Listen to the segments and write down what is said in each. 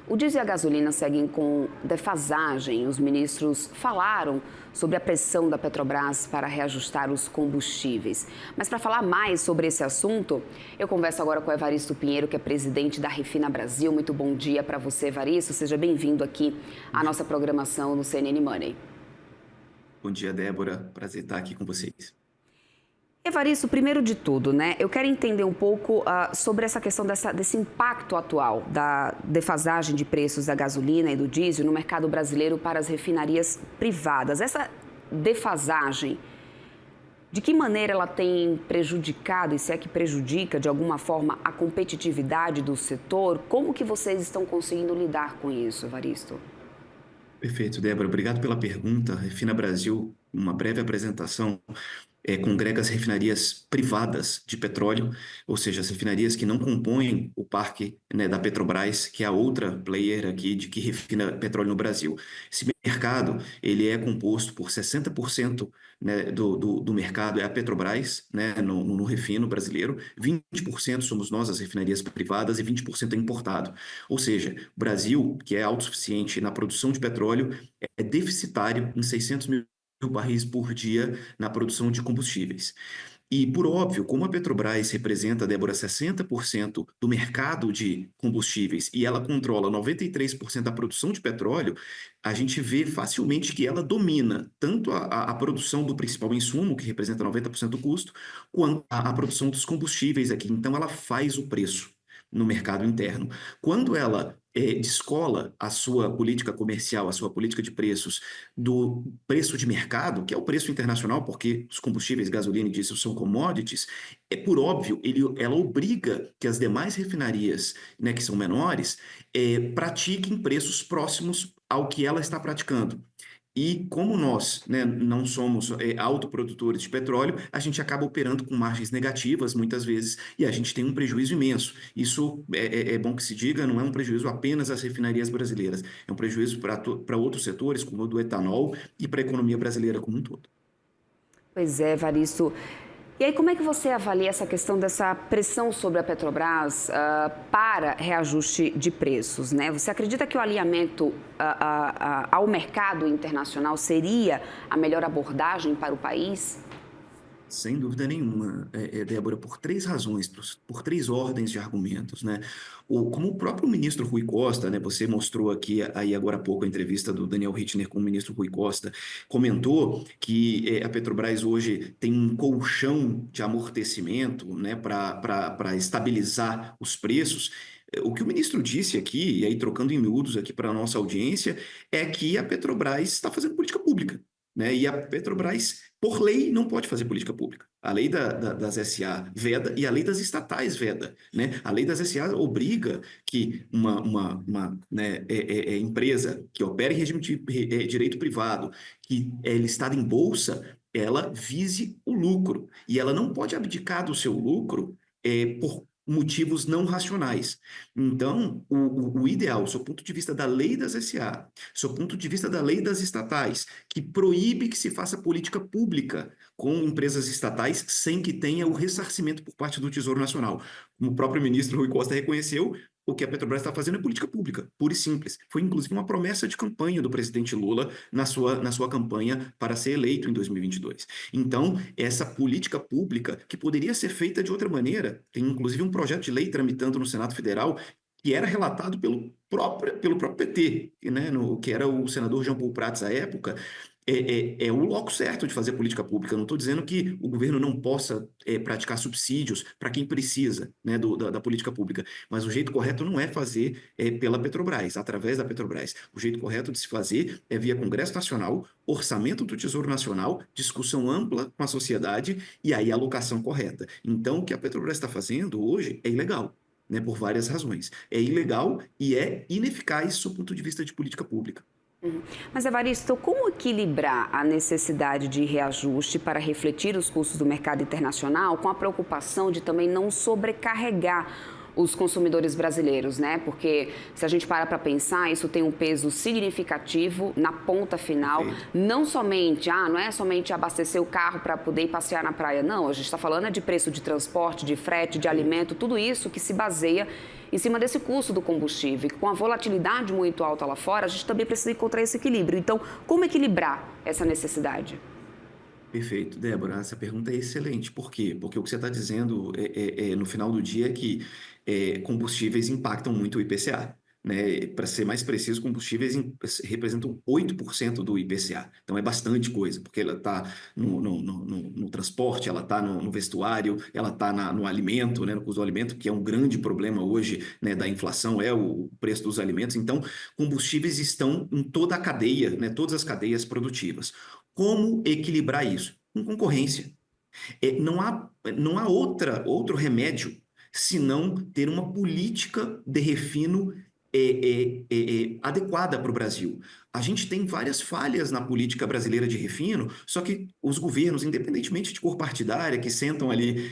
O diesel e a gasolina seguem com defasagem. Os ministros falaram sobre a pressão da Petrobras para reajustar os combustíveis. Mas para falar mais sobre esse assunto, eu converso agora com o Evaristo Pinheiro, que é presidente da Refina Brasil. Muito bom dia para você, Evaristo. Seja bem-vindo aqui à nossa programação no CNN Money. Bom dia, Débora. Prazer estar aqui com vocês. Evaristo, primeiro de tudo, eu quero entender um pouco sobre essa questão desse impacto atual da defasagem de preços da gasolina e do diesel no mercado brasileiro para as refinarias privadas. Essa defasagem, de que maneira ela tem prejudicado, e se é que prejudica de alguma forma, a competitividade do setor? Como que vocês estão conseguindo lidar com isso, Evaristo? Perfeito, Débora. Obrigado pela pergunta. Refina Brasil, uma breve apresentação. Congrega as refinarias privadas de petróleo, ou seja, as refinarias que não compõem o parque, né, da Petrobras, que é a outra player aqui que refina petróleo no Brasil. Esse mercado, ele é composto por 60%, né, do mercado é a Petrobras, né, no refino brasileiro, 20% somos nós, as refinarias privadas, e 20% é importado. Ou seja, o Brasil, que é autossuficiente na produção de petróleo, é deficitário em 600 mil barris por dia na produção de combustíveis. E, por óbvio, como a Petrobras representa, Débora, 60% do mercado de combustíveis e ela controla 93% da produção de petróleo, a gente vê facilmente que ela domina tanto a produção do principal insumo, que representa 90% do custo, quanto a produção dos combustíveis aqui. Então, ela faz o preço no mercado interno. Quando ela descola a sua política comercial, a sua política de preços do preço de mercado, que é o preço internacional, porque os combustíveis, gasolina e diesel são commodities, por óbvio, ela obriga que as demais refinarias, né, que são menores, pratiquem preços próximos ao que ela está praticando. E como nós, né, não somos autoprodutores de petróleo, a gente acaba operando com margens negativas muitas vezes e a gente tem um prejuízo imenso. Isso é bom que se diga, não é um prejuízo apenas às refinarias brasileiras, é um prejuízo para outros setores, como o do etanol, e para a economia brasileira como um todo. Pois é, Evaristo. E aí, como é que você avalia essa questão dessa pressão sobre a Petrobras para reajuste de preços, né? Você acredita que o alinhamento ao mercado internacional seria a melhor abordagem para o país? Sem dúvida nenhuma, Débora, por três razões, por três ordens de argumentos, né? Como o próprio ministro Rui Costa, né? Você mostrou aqui aí agora há pouco a entrevista do Daniel Rittner com o ministro Rui Costa, comentou que a Petrobras hoje tem um colchão de amortecimento, né? Para estabilizar os preços. O que o ministro disse aqui, e aí trocando em miúdos aqui para a nossa audiência, é que a Petrobras está fazendo política pública, né? E a Petrobras, por lei, não pode fazer política pública. A lei das SA veda e a lei das estatais veda, né? A lei das SA obriga que né, empresa que opera em regime de direito privado, que é listada em bolsa, ela vise o lucro. E ela não pode abdicar do seu lucro por motivos não racionais. Então, o ideal, do ponto de vista da lei das SA, do ponto de vista da lei das estatais, que proíbe que se faça política pública com empresas estatais sem que tenha o ressarcimento por parte do Tesouro Nacional. Como o próprio ministro Rui Costa reconheceu, o que a Petrobras está fazendo é política pública, pura e simples. Foi, inclusive, uma promessa de campanha do presidente Lula na sua campanha para ser eleito em 2022. Então, essa política pública, que poderia ser feita de outra maneira, tem, inclusive, um projeto de lei tramitando no Senado Federal, que era relatado pelo próprio PT, né, que era o senador Jean Paul Prats à época. É o loco certo de fazer política pública. Eu não estou dizendo que o governo não possa praticar subsídios para quem precisa, né, da política pública, mas o jeito correto não é fazer pela Petrobras, através da Petrobras. O jeito correto de se fazer é via Congresso Nacional, orçamento do Tesouro Nacional, discussão ampla com a sociedade e aí a alocação correta. Então, o que a Petrobras está fazendo hoje é ilegal, né, por várias razões. É ilegal e é ineficaz do ponto de vista de política pública. Mas, Evaristo, como equilibrar a necessidade de reajuste para refletir os custos do mercado internacional com a preocupação de também não sobrecarregar os consumidores brasileiros, né? Porque se a gente para pensar, isso tem um peso significativo na ponta final, Perfeito. não somente, não é somente abastecer o carro para poder ir passear na praia, não, a gente está falando de preço de transporte, de frete, de alimento, tudo isso que se baseia em cima desse custo do combustível. Com a volatilidade muito alta lá fora, a gente também precisa encontrar esse equilíbrio. Então, como equilibrar essa necessidade? Perfeito, Débora, essa pergunta é excelente. Por quê? Porque o que você está dizendo no final do dia é que combustíveis impactam muito o IPCA. Né? Para ser mais preciso, combustíveis representam 8% do IPCA. Então é bastante coisa, porque ela está no transporte, ela está no vestuário, ela está no alimento, né? No custo do alimento, que é um grande problema hoje, né, da inflação, é o preço dos alimentos. Então, combustíveis estão em toda a cadeia, né? Todas as cadeias produtivas. Como equilibrar isso? Com concorrência. Não há outro remédio senão ter uma política de refino adequada para o Brasil. A gente tem várias falhas na política brasileira de refino, só que os governos, independentemente de cor partidária, que sentam ali,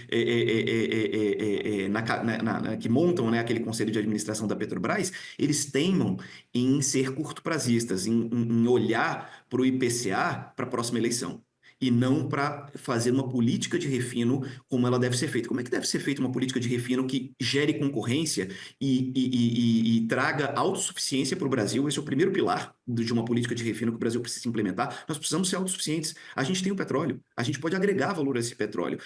que montam, né, aquele conselho de administração da Petrobras, eles teimam em ser curto-prazistas, em olhar para o IPCA para a próxima eleição e não para fazer uma política de refino como ela deve ser feita. Como é que deve ser feita uma política de refino que gere concorrência e traga autossuficiência para o Brasil? Esse é o primeiro pilar de uma política de refino que o Brasil precisa implementar. Nós precisamos ser autossuficientes. A gente tem o petróleo, a gente pode agregar valor a esse petróleo.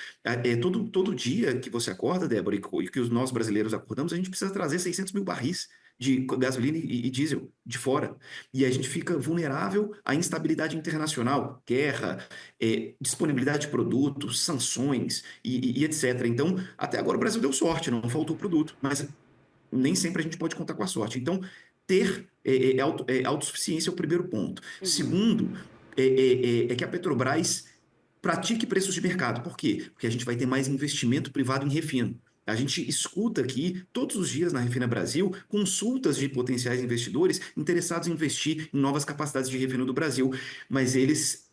Todo dia que você acorda, Débora, e que nós brasileiros acordamos, a gente precisa trazer 600 mil barris de gasolina e diesel de fora. E a gente fica vulnerável à instabilidade internacional, guerra, disponibilidade de produtos, sanções e etc. Então, até agora o Brasil deu sorte, não faltou produto, mas nem sempre a gente pode contar com a sorte. Então, ter autossuficiência é o primeiro ponto. Uhum. Segundo, que a Petrobras pratique preços de mercado. Por quê? Porque a gente vai ter mais investimento privado em refino. A gente escuta aqui, todos os dias na Refina Brasil, consultas de potenciais investidores interessados em investir em novas capacidades de refino do Brasil, mas eles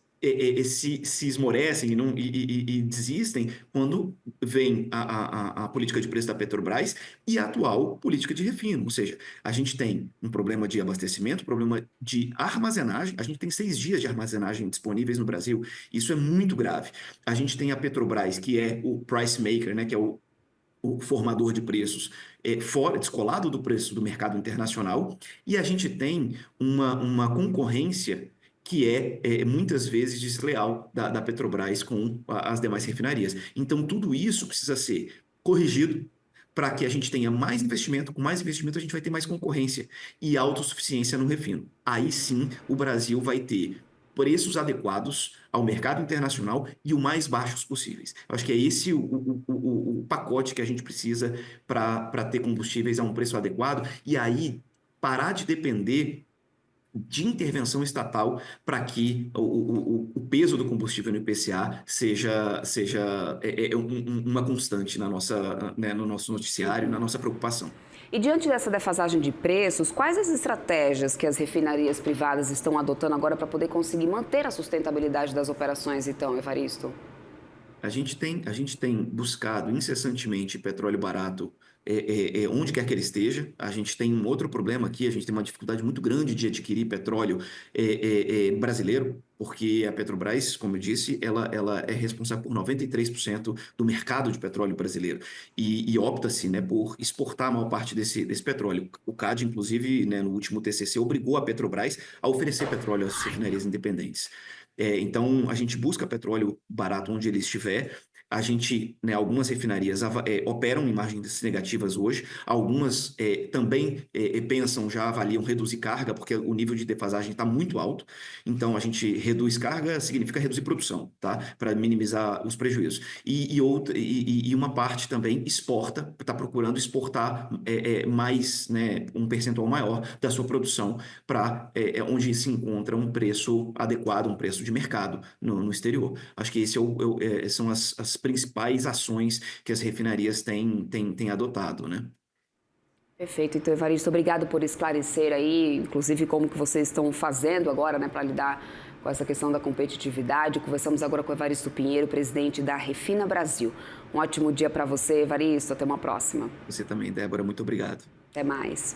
se esmorecem e desistem quando vem a política de preço da Petrobras e a atual política de refino. Ou seja, a gente tem um problema de abastecimento, problema de armazenagem, a gente tem 6 dias de armazenagem disponíveis no Brasil, isso é muito grave. A gente tem a Petrobras, que é o price maker, né, que é o formador de preços fora, descolado do preço do mercado internacional, e a gente tem uma concorrência que muitas vezes desleal da Petrobras com as demais refinarias. Então, tudo isso precisa ser corrigido para que a gente tenha mais investimento. Com mais investimento, a gente vai ter mais concorrência e autossuficiência no refino. Aí sim, o Brasil vai ter preços adequados ao mercado internacional e o mais baixos possíveis. Eu acho que é esse o pacote que a gente precisa para ter combustíveis a um preço adequado e aí parar de depender de intervenção estatal para que o peso do combustível no IPCA seja uma constante na nossa, né, no nosso noticiário, na nossa preocupação. E diante dessa defasagem de preços, quais as estratégias que as refinarias privadas estão adotando agora para poder conseguir manter a sustentabilidade das operações, então, Evaristo? A gente tem buscado incessantemente petróleo barato onde quer que ele esteja. A gente tem um outro problema aqui, a gente tem uma dificuldade muito grande de adquirir petróleo brasileiro, porque a Petrobras, como eu disse, ela é responsável por 93% do mercado de petróleo brasileiro. E opta-se, né, por exportar a maior parte desse petróleo. O CAD, inclusive, né, no último TCC, obrigou a Petrobras a oferecer petróleo às refinarias independentes. Então, a gente busca petróleo barato onde ele estiver. A gente, né, algumas refinarias operam em margens negativas hoje, algumas também pensam, já avaliam reduzir carga, porque o nível de defasagem está muito alto. Então, a gente reduz carga, significa reduzir produção, tá? Para minimizar os prejuízos. E uma parte também exporta, está procurando exportar mais, né, um percentual maior da sua produção para onde se encontra um preço adequado, um preço de mercado no exterior. Acho que esse são as principais ações que as refinarias têm adotado, né? Perfeito. Então, Evaristo, obrigado por esclarecer aí, inclusive como que vocês estão fazendo agora, né, para lidar com essa questão da competitividade. Conversamos agora com o Evaristo Pinheiro, presidente da Refina Brasil. Um ótimo dia para você, Evaristo. Até uma próxima. Você também, Débora. Muito obrigado. Até mais.